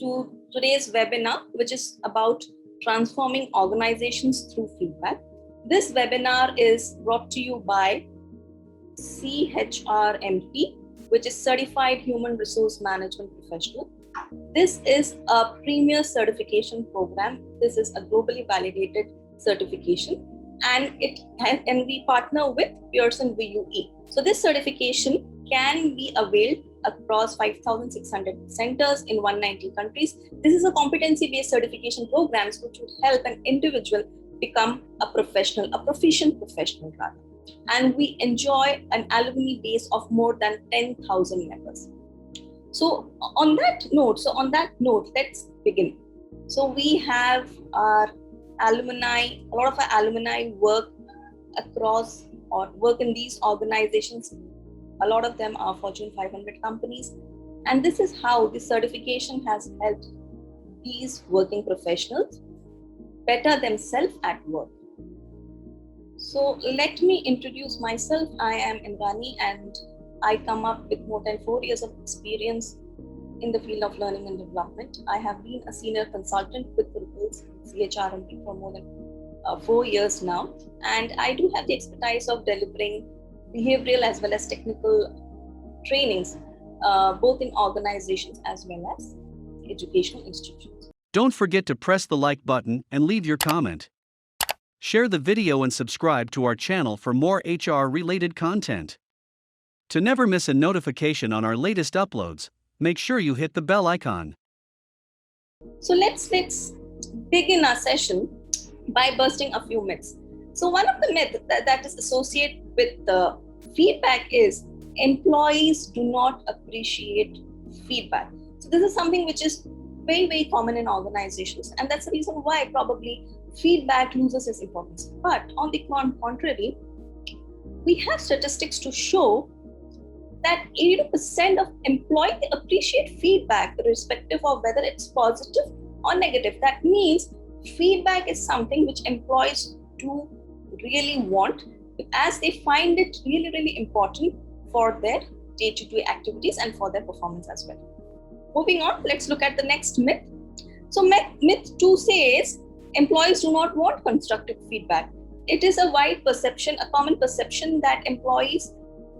to today's webinar, which is about transforming organizations through feedback. This webinar is brought to you by CHRMP, which is Certified Human Resource Management Professional. This is a premier certification program. This is a globally validated certification, and we partner with Pearson VUE. So this certification can be availed across 5,600 centers in 190 countries. This is a competency-based certification program which would help an individual become a professional, a proficient professional rather. And we enjoy an alumni base of more than 10,000 members. So on that note, let's begin. So we have our alumni, a lot of our alumni work across or work in these organizations. A lot of them are Fortune 500 companies. And this is how the certification has helped these working professionals better themselves at work. So let me introduce myself. I am Indrani, and I come up with more than 4 years of experience in the field of learning and development. I have been a senior consultant with CHRMP for more than 4 years now, and I do have the expertise of delivering behavioral as well as technical trainings, both in organizations as well as educational institutions. Don't forget to press the like button and leave your comment. Share the video and subscribe to our channel for more HR-related content. To never miss a notification on our latest uploads, make sure you hit the bell icon. So let's begin our session by busting a few myths. So one of the myths that is associated with the feedback is employees do not appreciate feedback. So this is something which is very, very common in organizations, and that's the reason why probably feedback loses its importance. But on the contrary, we have statistics to show that 80% of employees appreciate feedback, irrespective of whether it's positive or negative. That means feedback is something which employees do really want, as they find it really, really important for their day-to-day activities and for their performance as well. Moving on, let's look at the next myth. So myth 2 says employees do not want constructive feedback. It is a wide perception, a common perception that employees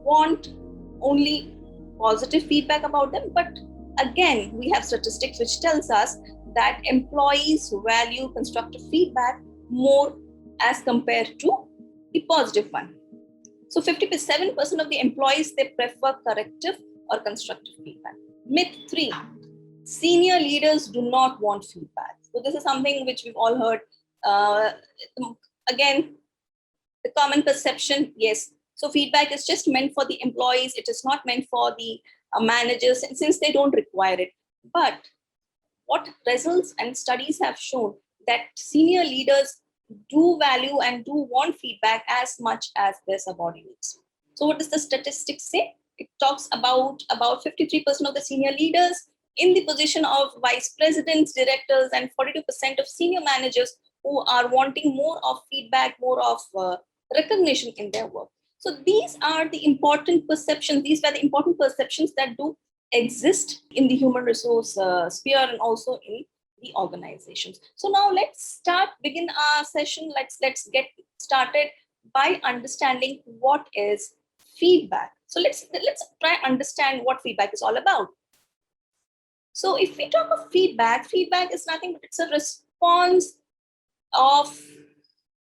want only positive feedback about them. But again, we have statistics which tells us that employees value constructive feedback more as compared to the positive one. So 57% of the employees, they prefer corrective or constructive feedback. Myth 3, senior leaders do not want feedback. So this is something which we've all heard. Again, the common perception, yes. So feedback is just meant for the employees. It is not meant for the managers, and since they don't require it. But what results and studies have shown that senior leaders do value and do want feedback as much as their subordinates. So what does the statistics say? It talks about 53% of the senior leaders in the position of vice presidents, directors, and 42% of senior managers who are wanting more of feedback, more of recognition in their work. So these are the important perceptions. These were the important perceptions that do exist in the human resource sphere and also in the organizations. So now let's begin our session. Let's get started by understanding what is feedback. So let's try understand what feedback is all about. So if we talk of feedback is nothing but it's a response of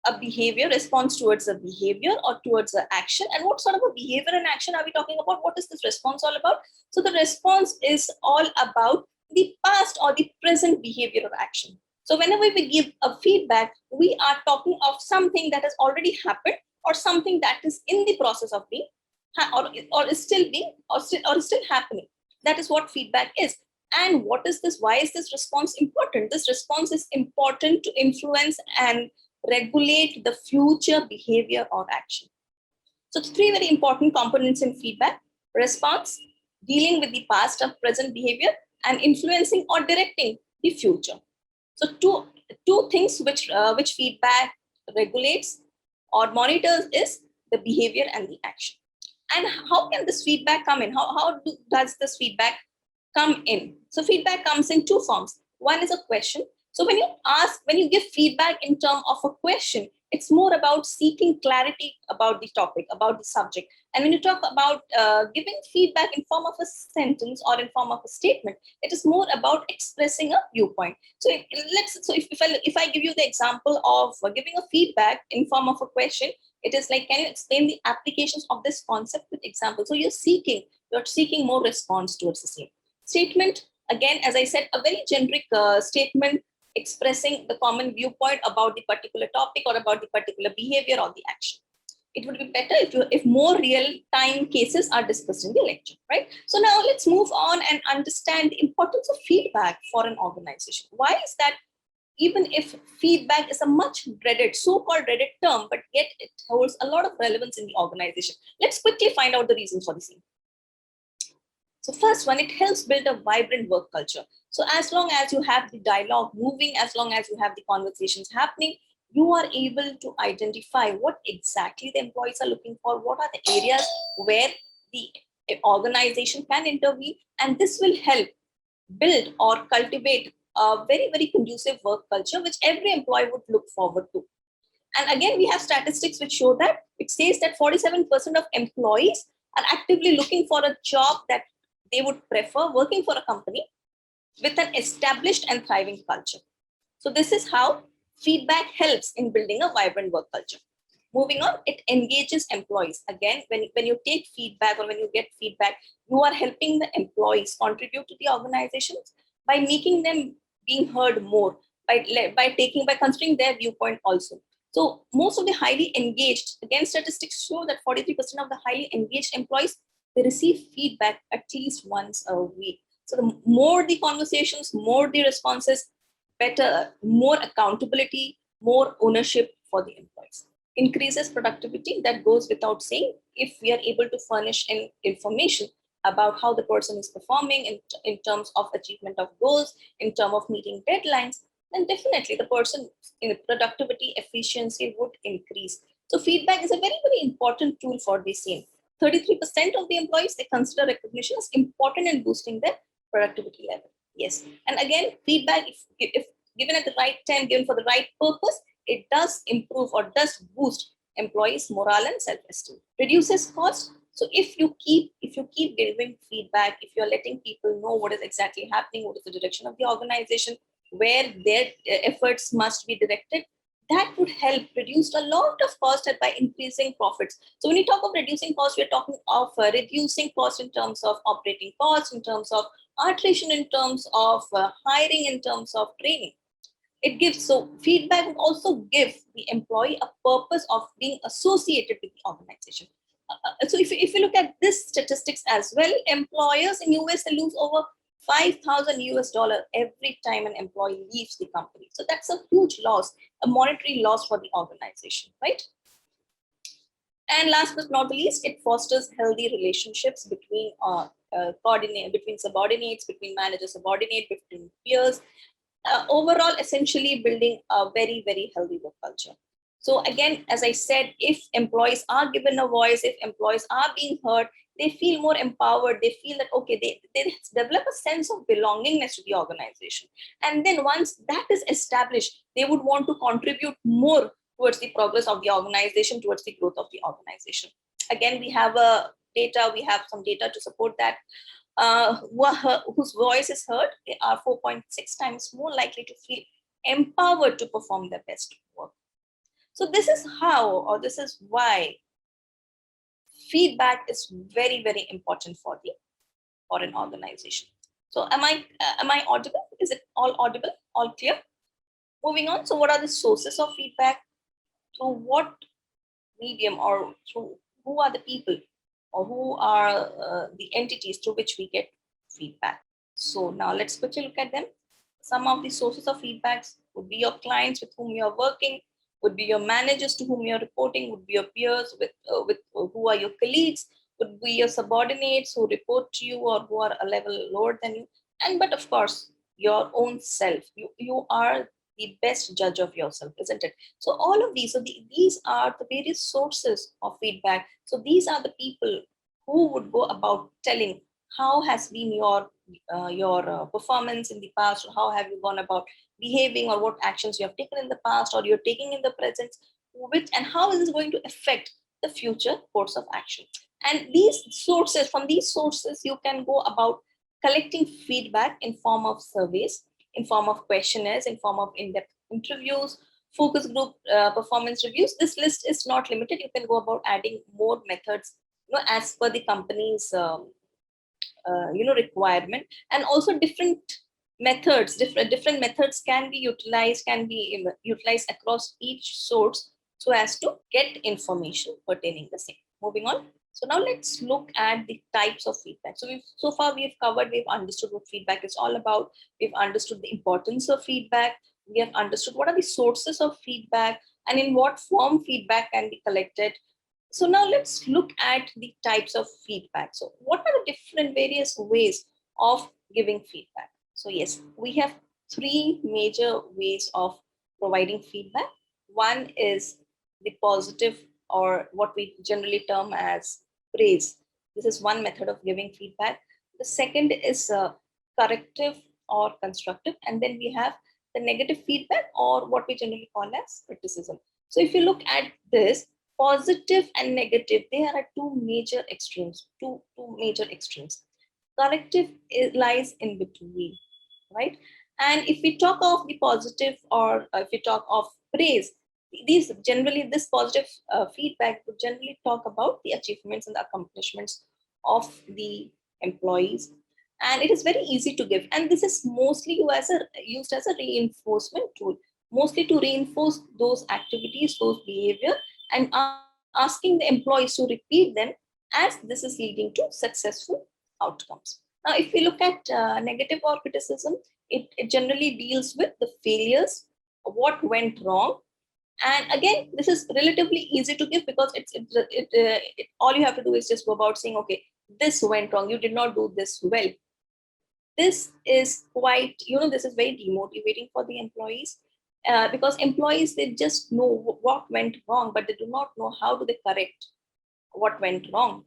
a behavior, response towards a behavior or towards an action. And what sort of a behavior and action are we talking about? What is this response all about? So the response is all about the past or the present behavior or action. So whenever we give a feedback, we are talking of something that has already happened or something that is in the process of being or is still happening. That is what feedback is. And what is this? Why is this response important? This response is important to influence and regulate the future behavior or action. So 3 very important components in feedback: response, dealing with the past or present behavior, and influencing or directing the future. So two things which feedback regulates or monitors is the behavior and the action. And how can this feedback come in? How does this feedback come in. So feedback comes in two forms. One is a question. So when you give feedback in terms of a question, it's more about seeking clarity about the topic, about the subject. And when you talk about giving feedback in form of a sentence or in form of a statement, it is more about expressing a viewpoint. So if I give you the example of giving a feedback in form of a question, it is like, can you explain the applications of this concept with example? So you're seeking more response towards the same statement. Again, as I said, a very generic statement expressing the common viewpoint about the particular topic or about the particular behavior or the action. It would be better if more real-time cases are discussed in the lecture, right? So now let's move on and understand the importance of feedback for an organization. Why is that? Even if feedback is a much dreaded, so-called dreaded term, but yet it holds a lot of relevance in the organization. Let's quickly find out the reasons for the same. So first one, it helps build a vibrant work culture. So as long as you have the dialogue moving, as long as you have the conversations happening, you are able to identify what exactly the employees are looking for, what are the areas where the organization can intervene, and this will help build or cultivate a very, very conducive work culture, which every employee would look forward to. And again, we have statistics which show that it says that 47% of employees are actively looking for a job that they would prefer working for a company with an established and thriving culture. So this is how feedback helps in building a vibrant work culture. Moving on, it engages employees. Again, when you take feedback or when you get feedback, you are helping the employees contribute to the organizations by making them being heard more, by considering their viewpoint also. So most of the highly engaged, again, statistics show that 43% of the highly engaged employees, they receive feedback at least once a week. So the more the conversations, more the responses, better, more accountability, more ownership for the employees. Increases productivity, that goes without saying. If we are able to furnish information about how the person is performing in terms of achievement of goals, in terms of meeting deadlines, then definitely the person in productivity, efficiency would increase. So feedback is a very, very important tool for the same. 33% of the employees, they consider recognition as important in boosting their productivity level. Yes. And again, feedback, if given at the right time, given for the right purpose, it does improve or does boost employees' morale and self-esteem. Reduces cost. So if you keep giving feedback, if you're letting people know what is exactly happening, what is the direction of the organization, where their efforts must be directed, that would help reduce a lot of cost by increasing profits. So when you talk of reducing cost, we're talking of reducing cost in terms of operating costs, in terms of alteration, in terms of hiring, in terms of training. It gives, so feedback would also give the employee a purpose of being associated with the organization. So if you look at this statistics as well, employers in US, they lose over $5,000 every time an employee leaves the company. So that's a huge loss, a monetary loss for the organization, right? And last but not the least, it fosters healthy relationships between between subordinates, between manager subordinate, between peers. Overall, essentially building a very, very healthy work culture. So again, as I said, if employees are given a voice, if employees are being heard, they feel more empowered. They feel that, okay, they develop a sense of belongingness to the organization. And then once that is established, they would want to contribute more towards the progress of the organization, towards the growth of the organization. Again, we have some data to support that. Whose voice is heard, they are 4.6 times more likely to feel empowered to perform their best work. So this is how, or this is why feedback is very, very important for an organization. So am I audible? Is it all audible? All clear? Moving on. So what are the sources of feedback? Through what medium, or through who are the people, or who are the entities through which we get feedback? So now let's quickly look at them. Some of the sources of feedbacks would be your clients with whom you're working, would be your managers to whom you're reporting, would be your peers with who are your colleagues, would be your subordinates who report to you or who are a level lower than you, but of course your own self. You are the best judge of yourself, isn't it? So all of these, these are the various sources of feedback. So these are the people who would go about telling how has been your your performance in the past, or how have you gone about behaving, or what actions you have taken in the past or you're taking in the present, which and how is this going to affect the future course of action. And these sources, from these sources, you can go about collecting feedback in form of surveys, in form of questionnaires, in form of in-depth interviews, focus group, performance reviews. This list is not limited. You can go about adding more methods, as per the company's requirement. And also different methods, different methods can be utilized across each source, so as to get information pertaining the same. Moving on. So now let's look at the types of feedback. So far we've understood what feedback is all about. We've understood the importance of feedback. We have understood what are the sources of feedback and in what form feedback can be collected. So now let's look at the types of feedback. So what are the different various ways of giving feedback? So yes, we have three major ways of providing feedback. One is the positive, or what we generally term as praise. This is one method of giving feedback. The second is corrective or constructive. And then we have the negative feedback, or what we generally call as criticism. So if you look at this, positive and negative, they are at two major extremes. Corrective lies in between, right? And if we talk of the positive, or if we talk of praise, this positive feedback would generally talk about the achievements and the accomplishments of the employees, and it is very easy to give. And this is mostly used as a reinforcement tool, mostly to reinforce those activities, those behavior, and asking the employees to repeat them, as this is leading to successful outcomes. Now, if we look at negative or criticism, it generally deals with the failures, what went wrong. And again, this is relatively easy to give, because all you have to do is just go about saying, okay, this went wrong, you did not do this well. This is quite, this is very demotivating for the employees, because employees, they just know what went wrong, but they do not know how do they correct what went wrong,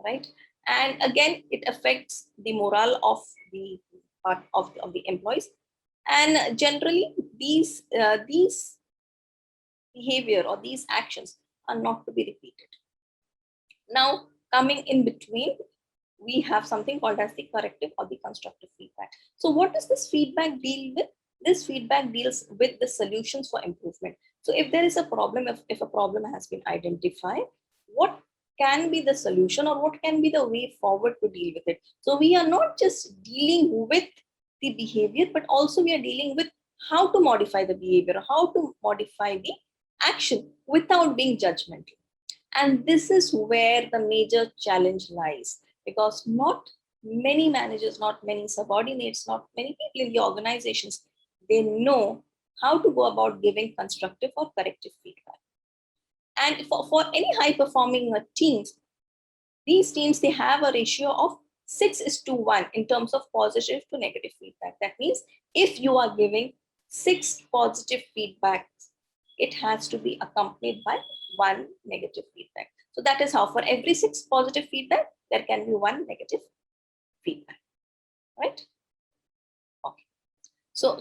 right? And again, it affects the morale of the part of the employees. And generally, these behavior or these actions are not to be repeated. Now, coming in between, we have something called as the corrective or the constructive feedback. So what does this feedback deal with? This feedback deals with the solutions for improvement. So if there is a problem, if a problem has been identified, what can be the solution, or what can be the way forward to deal with it? So we are not just dealing with the behavior, but also we are dealing with how to modify the behavior, how to modify the action without being judgmental. And this is where the major challenge lies, because not many managers, not many subordinates, not many people in the organizations, they know how to go about giving constructive or corrective feedback. And for any high performing teams, these teams, they have a ratio of 6:1 in terms of positive to negative feedback. That means if you are giving 6 positive feedbacks, it has to be accompanied by 1 negative feedback. So that is how for every 6 positive feedback, there can be 1 negative feedback, right? Okay. So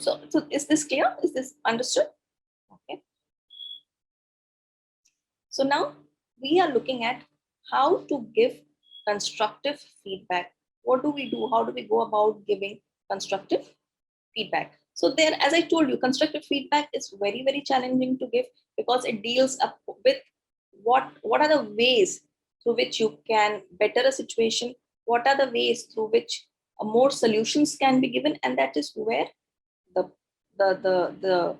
is this clear? Is this understood? Okay. So now we are looking at how to give constructive feedback. What do we do? How do we go about giving constructive feedback? So there, as I told you, constructive feedback is very, very challenging to give, because it deals up with what are the ways through which you can better a situation, what are the ways through which more solutions can be given, and that is where the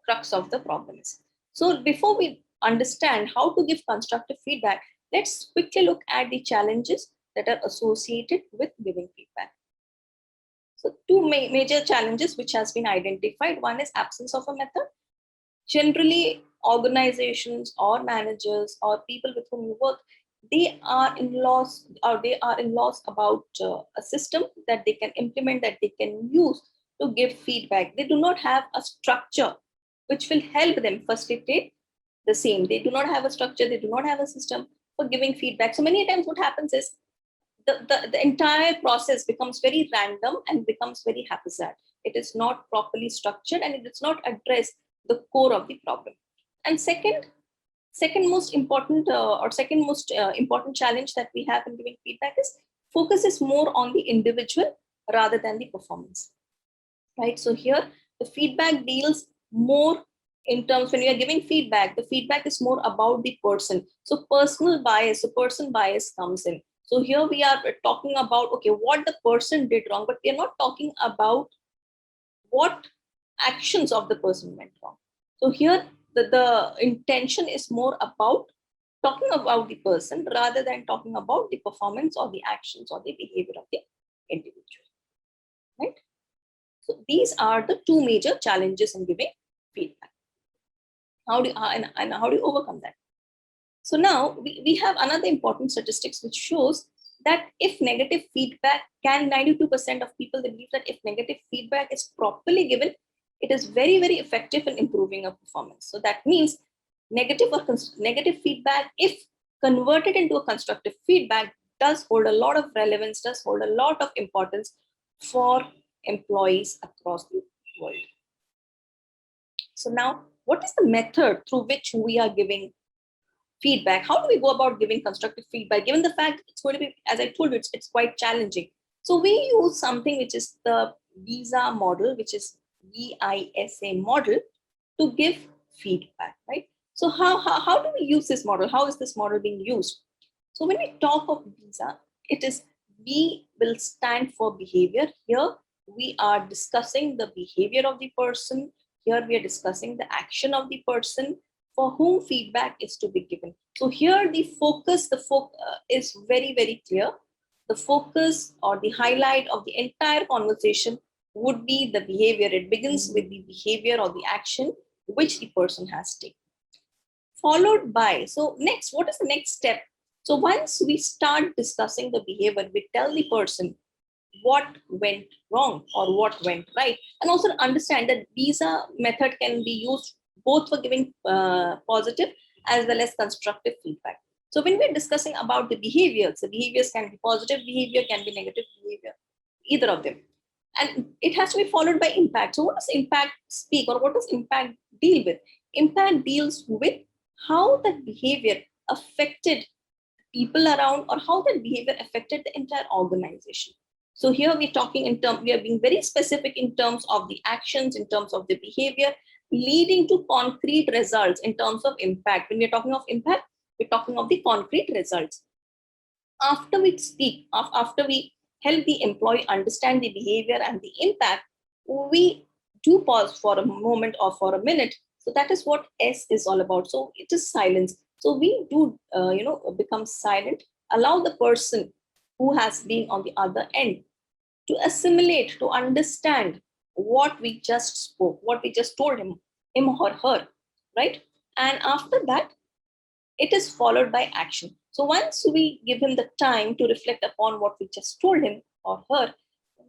crux of the problem is. So before we understand how to give constructive feedback, let's quickly look at the challenges that are associated with giving feedback. So two major challenges which has been identified. One is absence of a method. Generally, organizations or managers or people with whom you work, they are in loss about a system that they can implement, that they can use to give feedback. They do not have a structure which will help them facilitate the same. They do not have a structure, they do not have a system for giving feedback. So many times what happens is the entire process becomes very random and becomes very haphazard. It is not properly structured and it does not address the core of the problem. And second most important important challenge that we have in giving feedback is focus is more on the individual rather than the performance, right? So here the feedback deals more in terms, when you are giving feedback, the feedback is more about the person. So personal bias, so person bias comes in. So here we are talking about, okay, what the person did wrong, but we are not talking about what actions of the person went wrong. So here the intention is more about talking about the person rather than talking about the performance or the actions or the behavior of the individual, right? So these are the two major challenges in giving feedback. How do and how do you overcome that? So now we have another important statistics which shows that if negative feedback can, 92% of people, they believe that if negative feedback is properly given, it is very, very effective in improving a performance. So that means negative feedback, if converted into a constructive feedback, does hold a lot of relevance, does hold a lot of importance for employees across the world. So now, what is the method through which we are giving feedback? How do we go about giving constructive feedback, given the fact it's going to be, as I told you, it's quite challenging? So we use something which is the visa model, which is VISA model, to give feedback, right? So how do we use this model? How is this model being used? So when we talk of visa, it is V will stand for behavior. Here we are discussing the behavior of the person. Here we are discussing the action of the person for whom feedback is to be given. So here the focus is very, very clear. The focus or the highlight of the entire conversation would be the behavior. It begins with the behavior or the action which the person has taken. Followed by, so next, what is the next step? So once we start discussing the behavior, we tell the person what went wrong or what went right. And also understand that visa method can be used both for giving positive as well as constructive feedback. So when we're discussing about the behaviors can be positive behavior, can be negative behavior, either of them. And it has to be followed by impact. So what does impact speak, or what does impact deal with? Impact deals with how that behavior affected people around, or how that behavior affected the entire organization. So here we're talking in terms, we are being very specific in terms of the actions, in terms of the behavior, leading to concrete results in terms of impact. When we're talking of impact, we're talking of the concrete results. After we speak, after we help the employee understand the behavior and the impact, we do pause for a moment or for a minute. So that is what S is all about. So it is silence. So we do, become silent, allow the person who has been on the other end to assimilate, to understand what we just spoke, what we just told him or her, right? And after that, it is followed by action. So once we give him the time to reflect upon what we just told him or her,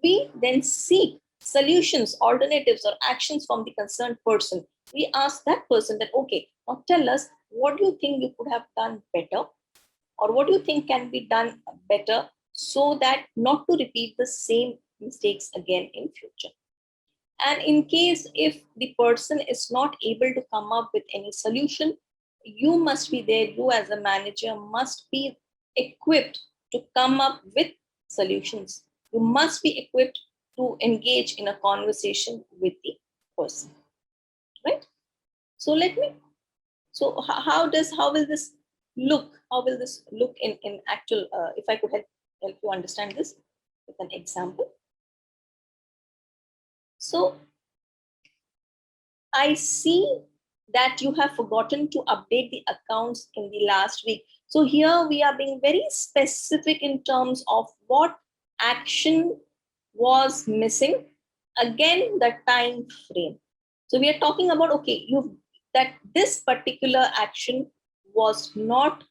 we then seek solutions, alternatives, or actions from the concerned person. We ask that person that, okay, now tell us, what do you think you could have done better? Or what do you think can be done better so that not to repeat the same mistakes again in future? And in case if the person is not able to come up with any solution, you must be there, you as a manager must be equipped to come up with solutions. You must be equipped to engage in a conversation with the person, right? So how will this look? How will this look in actual, if I could help you understand this with an example. So I see that you have forgotten to update the accounts in the last week. So here we are being very specific in terms of what action was missing. Again, the time frame. So we are talking about, okay, that this particular action was not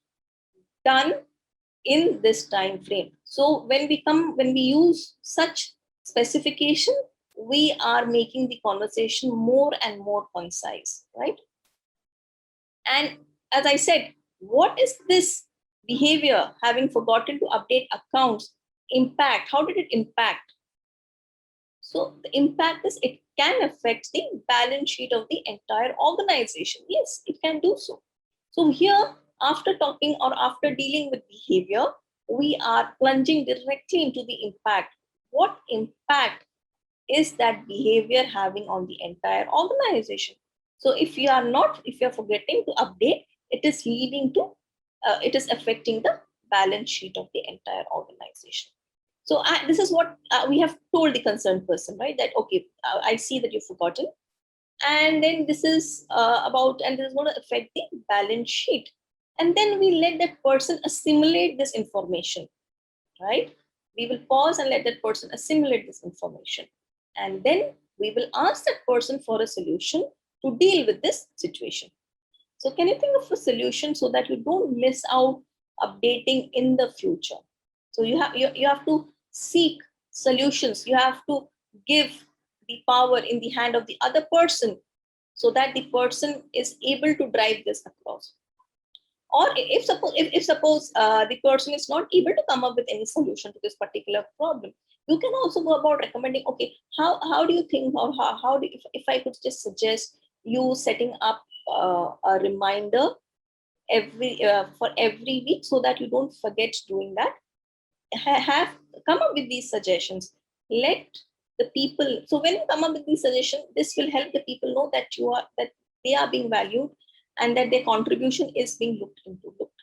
done in this time frame. So when we use such specification, we are making the conversation more and more concise, right? And as I said, what is this behavior, having forgotten to update accounts, impact, how did it impact? So the impact is it can affect the balance sheet of the entire organization. Yes, it can do so. So here, after talking or after dealing with behavior, we are plunging directly into the impact. What impact is that behavior having on the entire organization? So if if you are forgetting to update, it is leading to, it is affecting the balance sheet of the entire organization. So this is what we have told the concerned person, right? That, okay, I see that you've forgotten. And then this is and this is going to affect the balance sheet. And then we let that person assimilate this information, right? We will pause and let that person assimilate this information. And then we will ask that person for a solution to deal with this situation. So can you think of a solution so that you don't miss out updating in the future? So you have to seek solutions. You have to give the power in the hand of the other person so that the person is able to drive this across. Or if suppose the person is not able to come up with any solution to this particular problem, you can also go about recommending, okay, how do you think, or how do, if I could just suggest you setting up a reminder for every week so that you don't forget doing that. Have come up with these suggestions. Let the people, so when you come up with these suggestions, this will help the people know that they are being valued and that their contribution is being looked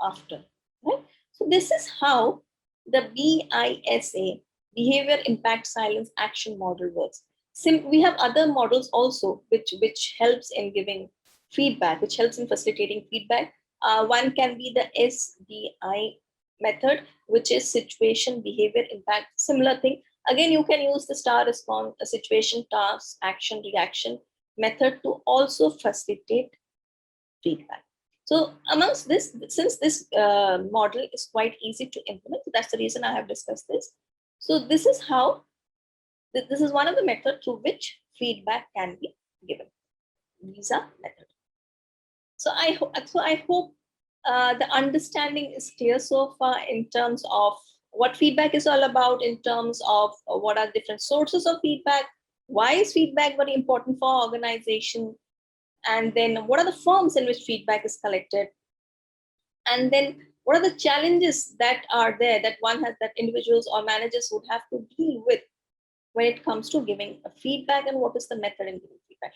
after, right? So this is how the BISA, behavior impact silence action model, works. We have other models also which helps in giving feedback, which helps in facilitating feedback. One can be the SBI method, which is situation, behavior, impact, similar thing. Again, you can use the STAR response, situation, task, action, reaction method to also facilitate feedback. So amongst this, since this model is quite easy to implement, that's the reason I have discussed this. So this is how, this is one of the methods through which feedback can be given. Visa method. So I hope the understanding is clear so far in terms of what feedback is all about, in terms of what are different sources of feedback, why is feedback very important for organization, and then what are the forms in which feedback is collected, and then what are the challenges that are there that that individuals or managers would have to deal with when it comes to giving a feedback, and what is the method in giving feedback.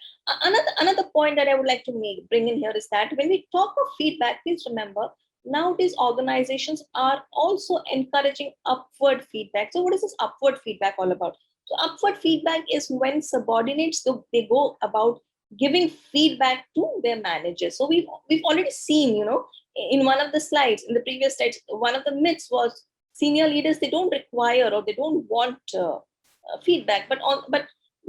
Another point that I would like to bring in here is that when we talk of feedback, please remember, nowadays organizations are also encouraging upward feedback. So what is this upward feedback all about? So upward feedback is when subordinates, they go about giving feedback to their managers. So we've already seen, in one of the slides, in the previous slides, one of the myths was senior leaders, they don't require or they don't want feedback, but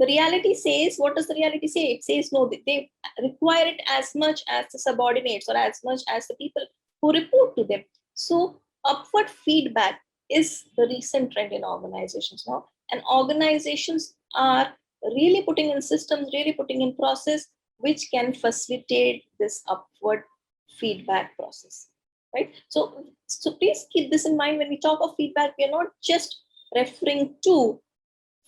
the reality says, what does the reality say? It says no, they require it as much as the subordinates or as much as the people who report to them. So upward feedback is the recent trend in organizations now, and organizations are really putting in systems, really putting in process which can facilitate this upward feedback process, right? So please keep this in mind. When we talk of feedback, we are not just referring to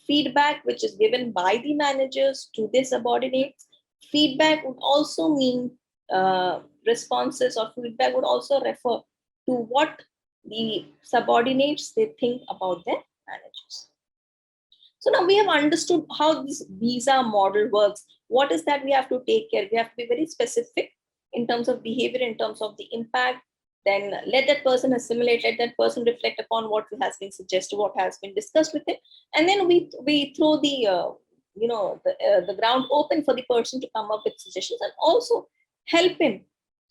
feedback which is given by the managers to their subordinates. Feedback would also mean responses, or feedback would also refer to what the subordinates they think about their managers. So now we have understood how this visa model works. What is that we have to take care? We have to be very specific in terms of behavior, in terms of the impact. Then let that person assimilate, let that person reflect upon what has been suggested, what has been discussed with him. And then we throw the ground open for the person to come up with suggestions, and also help him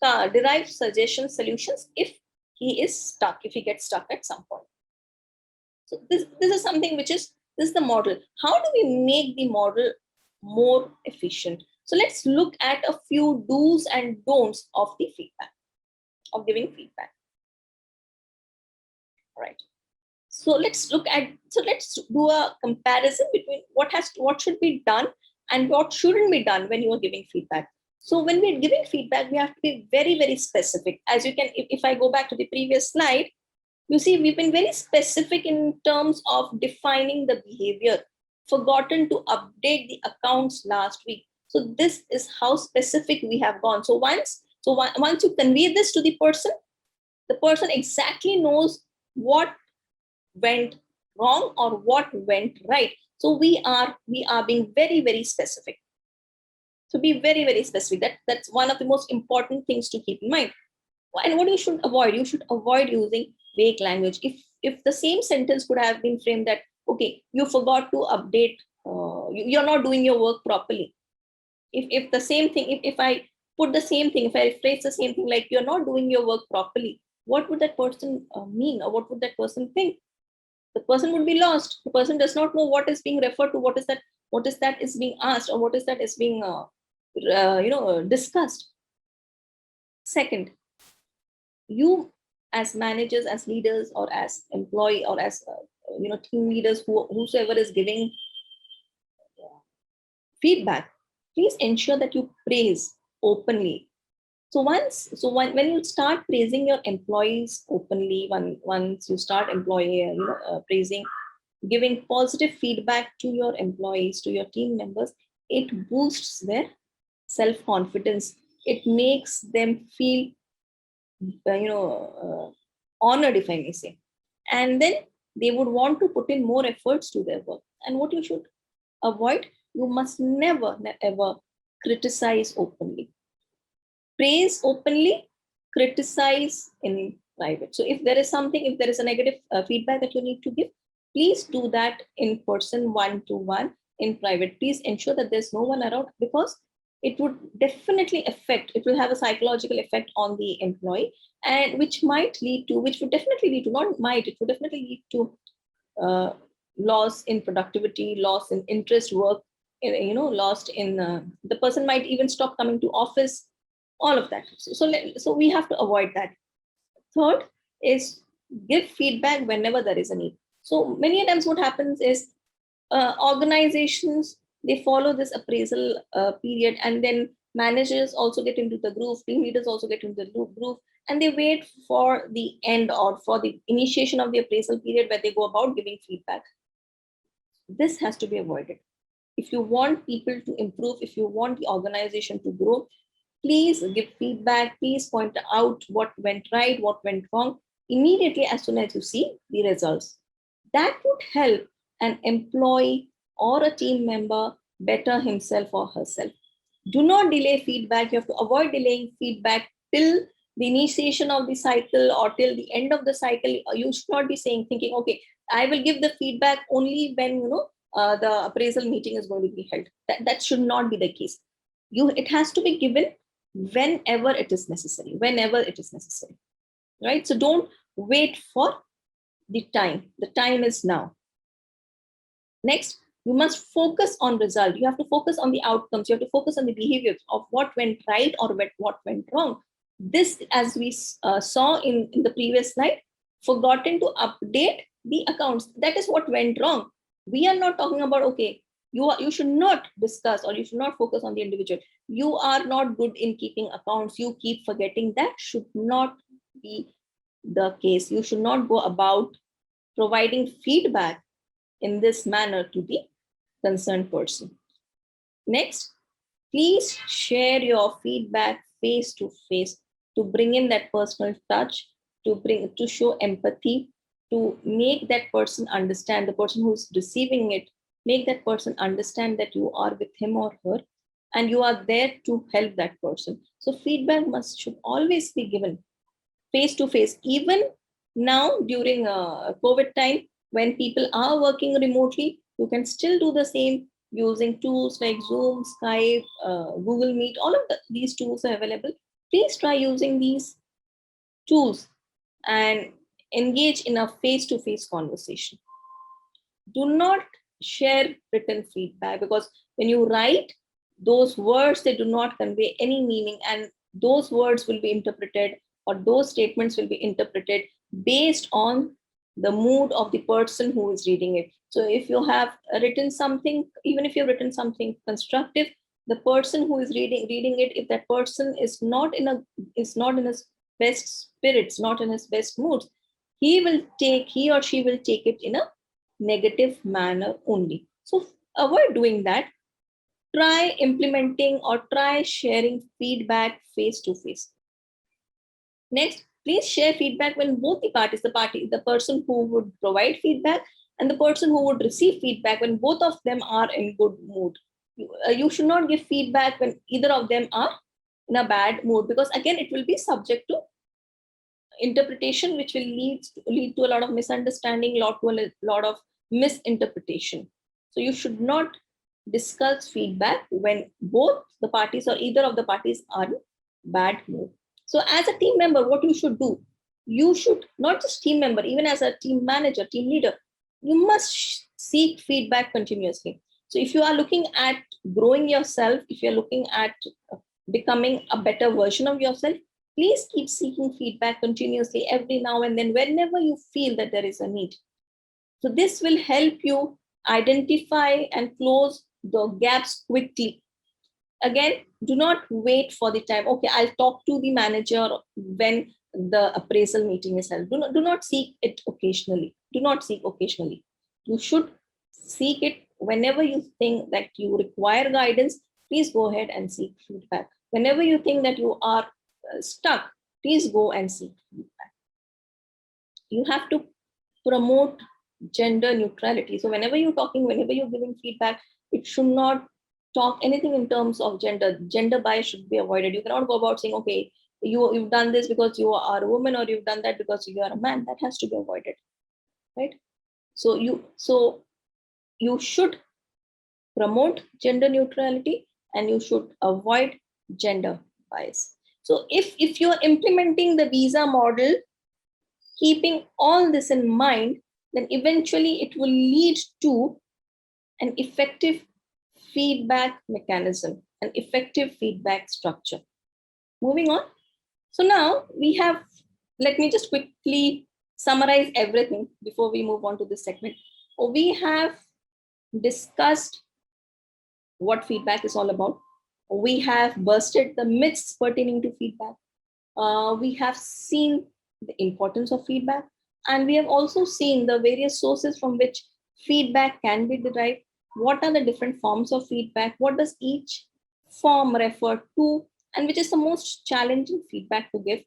derive suggestions, solutions if he is stuck, if he gets stuck at some point. So this is something which is, this is the model. How do we make the model more efficient? So let's look at a few do's and don'ts of the feedback, of giving feedback. All right. So let's do a comparison between what should be done and what shouldn't be done when you are giving feedback. So when we're giving feedback, we have to be very, very specific. As you can, if I go back to the previous slide, you see, we've been very specific in terms of defining the behavior, forgotten to update the accounts last week. So this is how specific we have gone. So once you convey this to the person exactly knows what went wrong or what went right. So we are being very, very specific. So be very, very specific. That's one of the most important things to keep in mind. And what you should avoid, using vague language. If the same sentence could have been framed that, okay, you forgot to update, you're not doing your work properly. If the same thing, if I put the same thing, if I phrase the same thing like you're not doing your work properly, what would that person mean, or what would that person think? The person would be lost. The person does not know what is being referred to, what is that is being asked, or what is that is being discussed. Second, you as managers, as leaders, or as employee, or as team leaders, whosoever is giving feedback, please ensure that you praise openly. So when you start praising your employees openly, once you start praising, giving positive feedback to your employees, to your team members, it boosts their self-confidence. It makes them feel honored, if I may say. And then they would want to put in more efforts to their work. And what you should avoid, you must never, ever criticize openly. Praise openly, criticize in private. So if there is a negative feedback that you need to give, please do that in person, one-to-one. In private, please ensure that there's no one around, because it would definitely it will have a psychological effect on the employee, and which would definitely lead to, not might, it would definitely lead to loss in productivity, loss in interest work, lost in, the person might even stop coming to office, all of that. So we have to avoid that. Third is give feedback whenever there is a need. So many times what happens is, organizations, they follow this appraisal period, and then managers also get into the groove, team leaders also get into the groove, and they wait for the end or for the initiation of the appraisal period where they go about giving feedback. This has to be avoided. If you want people to improve, if you want the organization to grow, please give feedback, please point out what went right, what went wrong, immediately as soon as you see the results. That would help an employee or a team member better himself or herself. Do not delay feedback. You have to avoid delaying feedback till the initiation of the cycle or till the end of the cycle. You should not be thinking, okay, I will give the feedback only when the appraisal meeting is going to be held. That should not be the case. It has to be given whenever it is necessary, right? So don't wait for the time. The time is now. Next, you must focus on result. You have to focus on the outcomes. You have to focus on the behavior of what went right or what went wrong. This, as we saw in the previous slide, forgotten to update the accounts. That is what went wrong. We are not talking about, okay, you should not discuss or you should not focus on the individual. You are not good in keeping accounts. You keep forgetting. That should not be the case. You should not go about providing feedback in this manner to the concerned person. Next, please share your feedback face to face to bring in that personal touch, to show empathy, to make that person understand, the person who's receiving it, make that person understand that you are with him or her and you are there to help that person. So feedback should always be given face to face. Even now during COVID time, when people are working remotely, you can still do the same using tools like Zoom, Skype, Google Meet. All of these tools are available. Please try using these tools and engage in a face-to-face conversation. Do not share written feedback, because when you write, those words, they do not convey any meaning, and those words will be interpreted, or those statements will be interpreted based on the mood of the person who is reading it. So if you have written something, even if you've written something constructive, The person who is reading it, if that person is not in his best spirits, not in his best moods, he or she will take it in a negative manner only. So avoid doing that. Try implementing or try sharing feedback face to face. Next, please share feedback when both the parties, the person who would provide feedback and the person who would receive feedback, when both of them are in good mood. You should not give feedback when either of them are in a bad mood, because again, it will be subject to interpretation, which will lead to a lot of misunderstanding, a lot of misinterpretation. So you should not discuss feedback when both the parties or either of the parties are in bad mood. So as a team member, what you should do, you should not just team member, even as a team manager, team leader, you must seek feedback continuously. So if you are looking at growing yourself, if you're looking at becoming a better version of yourself, please keep seeking feedback continuously every now and then, whenever you feel that there is a need. So this will help you identify and close the gaps quickly. Again, do not wait for the time, okay, I'll talk to the manager when the appraisal meeting is held. Do not seek it occasionally. Do not seek occasionally. You should seek it whenever you think that you require guidance. Please go ahead and seek feedback. Whenever you think that you are stuck, please go and seek feedback. You have to promote gender neutrality. So whenever you're talking, whenever you're giving feedback, it should not talk anything in terms of gender. Gender bias should be avoided. You cannot go about saying, okay, you've done this because you are a woman, or you've done that because you are a man. That has to be avoided, right? So you should promote gender neutrality, and you should avoid gender bias. So if you're implementing the visa model, keeping all this in mind, then eventually it will lead to an effective feedback mechanism, an effective feedback structure. Moving on. So now we have, let me just quickly summarize everything before we move on to this segment. We have discussed what feedback is all about. We have bursted the myths pertaining to feedback. We have seen the importance of feedback, and we have also seen the various sources from which feedback can be derived. What are the different forms of feedback? What does each form refer to? And which is the most challenging feedback to give?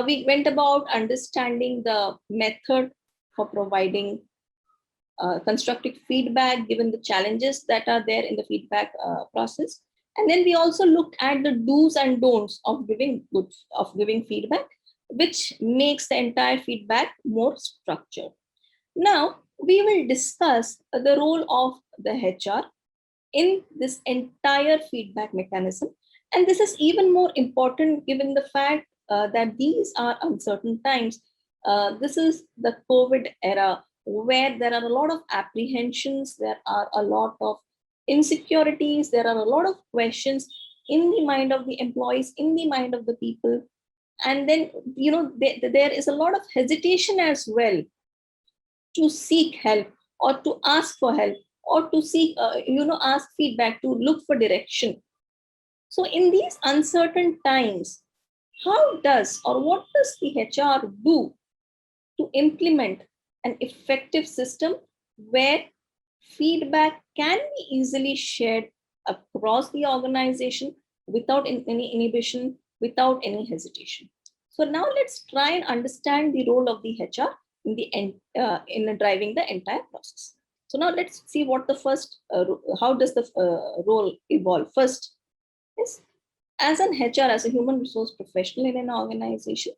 We went about understanding the method for providing constructive feedback, given the challenges that are there in the feedback process. And then we also looked at the do's and don'ts of giving feedback, which makes the entire feedback more structured. Now, we will discuss the role of the HR in this entire feedback mechanism. And this is even more important given the fact that these are uncertain times. This is the COVID era, where there are a lot of apprehensions, there are a lot of insecurities, there are a lot of questions in the mind of the employees, in the mind of the people. And then, there is a lot of hesitation as well to seek help, or to ask for help, or to seek, ask feedback, to look for direction. So in these uncertain times, how does, or what does the HR do to implement an effective system where feedback can be easily shared across the organization without any inhibition, without any hesitation? So now let's try and understand the role of the HR in driving the entire process. So now let's see what the first, how does the role evolve. First is, as an HR, as a human resource professional in an organization,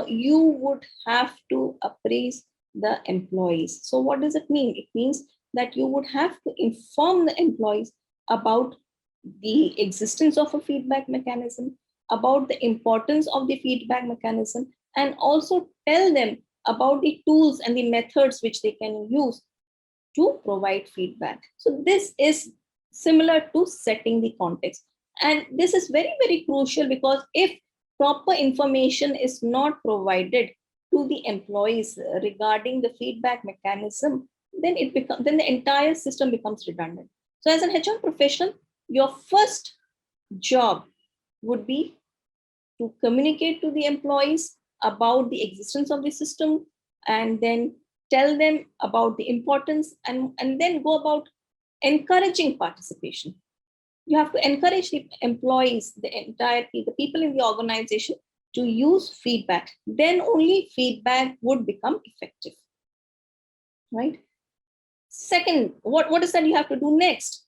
you would have to appraise the employees. So what does it mean? It means that you would have to inform the employees about the existence of a feedback mechanism, about the importance of the feedback mechanism, and also tell them about the tools and the methods which they can use to provide feedback. So this is similar to setting the context. And this is very, very crucial, because if proper information is not provided to the employees regarding the feedback mechanism, then the entire system becomes redundant. So as an HR professional, your first job would be to communicate to the employees about the existence of the system, and then tell them about the importance, and then go about encouraging participation. You have to encourage the employees, the people in the organization to use feedback. Then only feedback would become effective, right? Second, what is that you have to do next?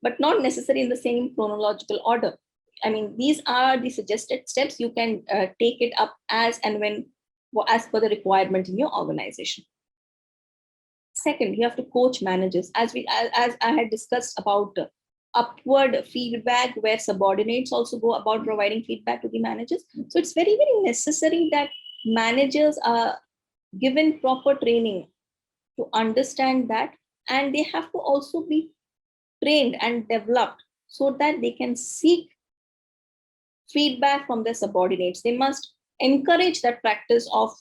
But not necessarily in the same chronological order. I mean, these are the suggested steps. You can take it up as and when, as per the requirement in your organization. Second, you have to coach managers, as I had discussed about upward feedback, where subordinates also go about providing feedback to the managers. So it's very, very necessary that managers are given proper training to understand that, and they have to also be trained and developed so that they can seek feedback from their subordinates. They must encourage that practice of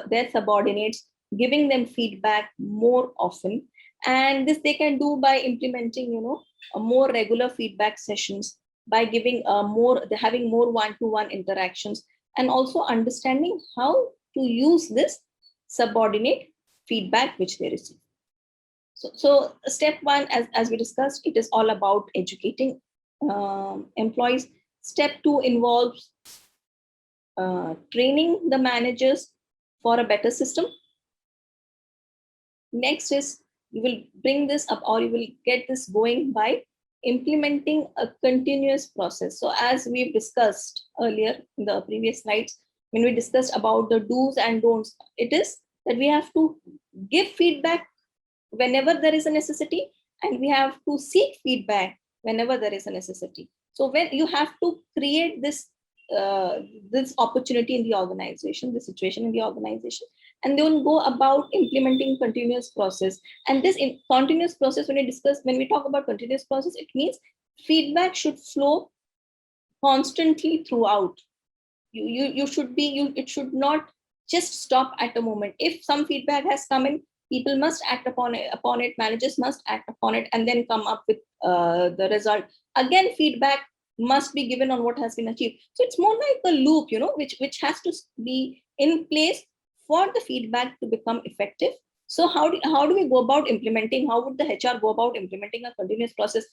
their subordinates giving them feedback more often. And this they can do by implementing, a more regular feedback sessions, by giving having more one-to-one interactions, and also understanding how to use this subordinate feedback which they receive. So step one, as we discussed, it is all about educating employees. Step two involves training the managers for a better system. Next is, you will bring this up, or you will get this going by implementing a continuous process. So as we've discussed earlier in the previous slides, when we discussed about the do's and don'ts, it is that we have to give feedback whenever there is a necessity, and we have to seek feedback whenever there is a necessity. So when you have to create this this opportunity in the organization, the situation in the organization, and then go about implementing continuous process. And this continuous process, when we talk about continuous process, it means feedback should flow constantly throughout. You should be, it should not just stop at a moment. If some feedback has come in, people must act upon it, managers must act upon it, and then come up with the result. Again, feedback must be given on what has been achieved. So it's more like a loop, which has to be in place for the feedback to become effective. So how do we go about implementing? How would the HR go about implementing a continuous process?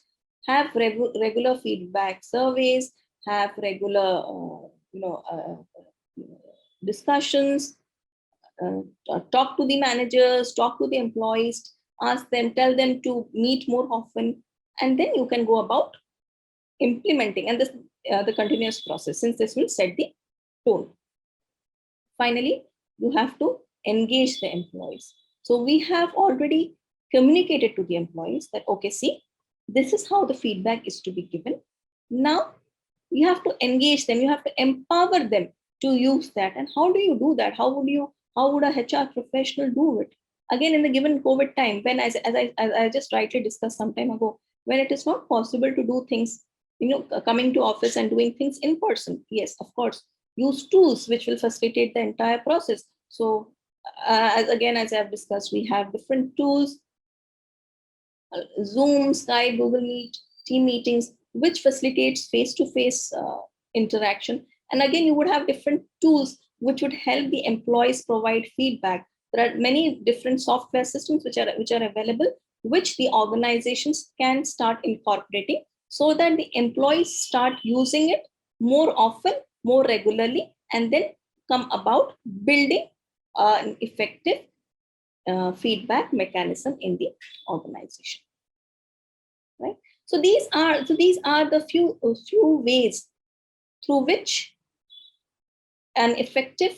Have regular feedback surveys, have regular discussions, talk to the managers, talk to the employees, ask them, tell them to meet more often, and then you can go about implementing, and this the continuous process, since this will set the tone. Finally, you have to engage the employees. So we have already communicated to the employees that, okay, see, this is how the feedback is to be given. Now you have to engage them, you have to empower them to use that. And how do you do that? How would a HR professional do it? Again, in the given COVID time, when, as I just rightly discussed some time ago, when it is not possible to do things, coming to office and doing things in person, yes, of course, use tools which will facilitate the entire process. So as I've discussed, we have different tools, Zoom, Skype, Google Meet, team meetings, which facilitates face-to-face interaction. And again, you would have different tools which would help the employees provide feedback. There are many different software systems which are available, which the organizations can start incorporating, so that the employees start using it more often, more regularly, and then come about building an effective feedback mechanism in the organization. Right. So these are the few ways through which an effective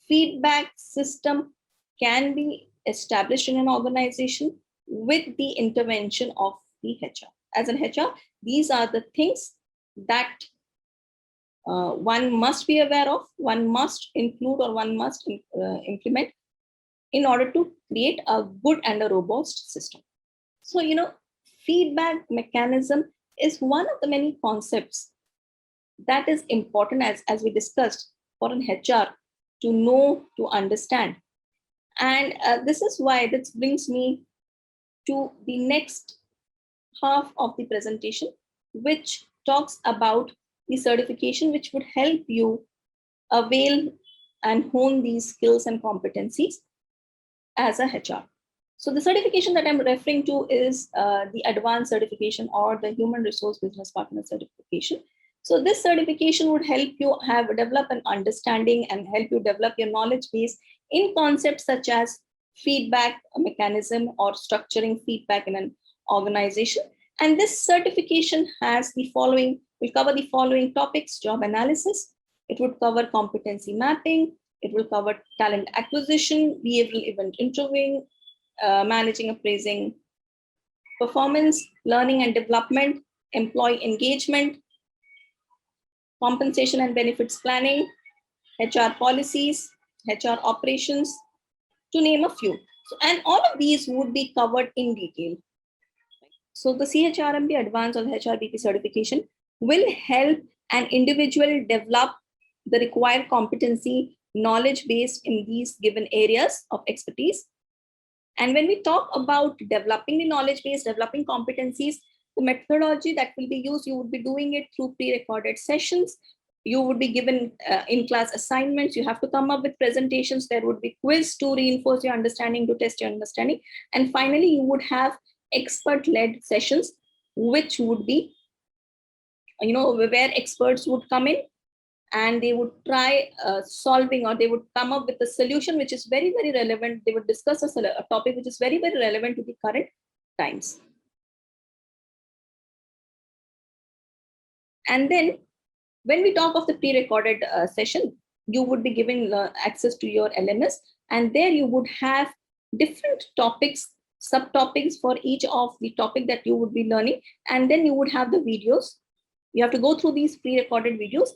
feedback system can be established in an organization with the intervention of the HR. As an HR, these are the things that one must be aware of, one must include, or one must implement in order to create a good and a robust system. So, feedback mechanism is one of the many concepts that is important, as we discussed, for an HR to know, to understand. And this is why this brings me to the next half of the presentation, which talks about the certification, which would help you avail and hone these skills and competencies as a HR. So the certification that I'm referring to is the advanced certification or the human resource business partner certification. So this certification would help you develop an understanding and help you develop your knowledge base in concepts such as feedback mechanism or structuring feedback in an organization. And this certification has the following, will cover the following topics: job analysis, it would cover competency mapping, it will cover talent acquisition, behavioral event interviewing, managing, appraising performance, learning and development, employee engagement, compensation and benefits planning, HR policies, HR operations, to name a few. So, and all of these would be covered in detail. So the CHRMP Advanced or the HRBP certification will help an individual develop the required competency, knowledge based in these given areas of expertise. And when we talk about developing the knowledge base, developing competencies, the methodology that will be used, you would be doing it through pre-recorded sessions. You would be given in-class assignments. You have to come up with presentations. There would be quiz to reinforce your understanding, to test your understanding. And finally, you would have expert-led sessions, which would be, where experts would come in and they would try solving, or they would come up with a solution which is very, very relevant. They would discuss a topic which is very, very relevant to the current times. And then when we talk of the pre-recorded session, you would be given access to your LMS, and there you would have different topics, subtopics for each of the topic that you would be learning. And then you would have the videos. You have to go through these pre-recorded videos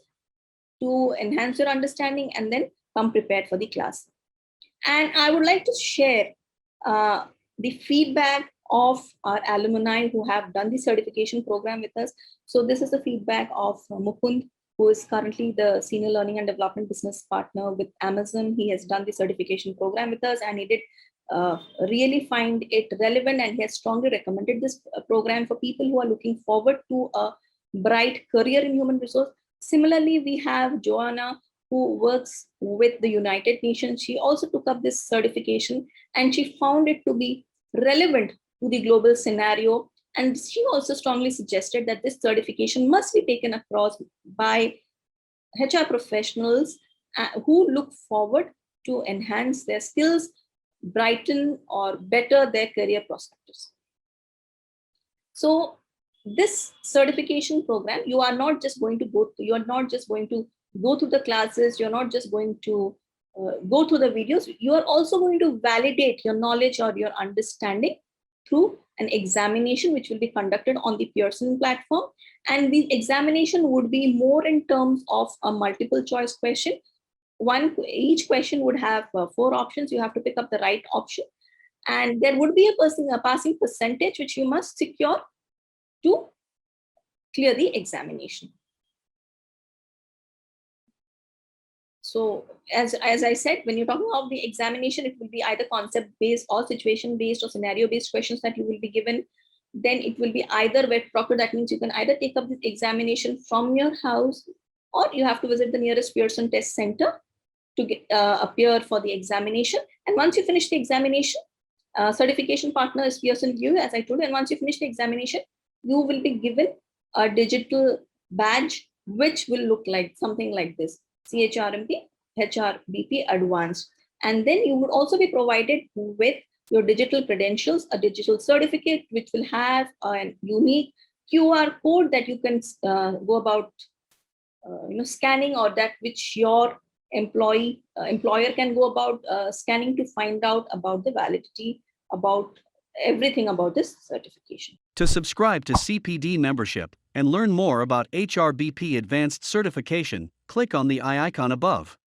to enhance your understanding and then come prepared for the class. And I would like to share the feedback of our alumni who have done the certification program with us. So this is the feedback of Mukund, who is currently the Senior Learning and Development Business Partner with Amazon. He has done the certification program with us, and he did really find it relevant, and he has strongly recommended this program for people who are looking forward to a bright career in human resource. Similarly, we have Joanna, who works with the United Nations. She also took up this certification and she found it to be relevant to the global scenario. And she also strongly suggested that this certification must be taken across by HR professionals who look forward to enhance their skills, brighten or better their career prospects. So this certification program, you are not just going to go through the classes, you're not just going to go through the videos, you are also going to validate your knowledge or your understanding through an examination which will be conducted on the Pearson platform. And the examination would be more in terms of a multiple choice question. Each question would have 4 options. You have to pick up the right option. And there would be a passing percentage which you must secure to clear the examination. So as I said, when you're talking about the examination, it will be either concept-based or situation-based or scenario-based questions that you will be given. Then it will be either wet proctor. That means you can either take up this examination from your house, or you have to visit the nearest Pearson test center to appear for the examination. And once you finish the examination, certification partner is Pearson View, as I told you. And once you finish the examination, you will be given a digital badge, which will look like something like this: CHRMP, HRBP Advanced. And then you would also be provided with your digital credentials, a digital certificate, which will have a unique QR code that you can go about scanning, or that which your employer can go about scanning to find out about the validity, about everything about this certification. To subscribe to CPD membership and learn more about HRBP Advanced Certification, click on the eye icon above.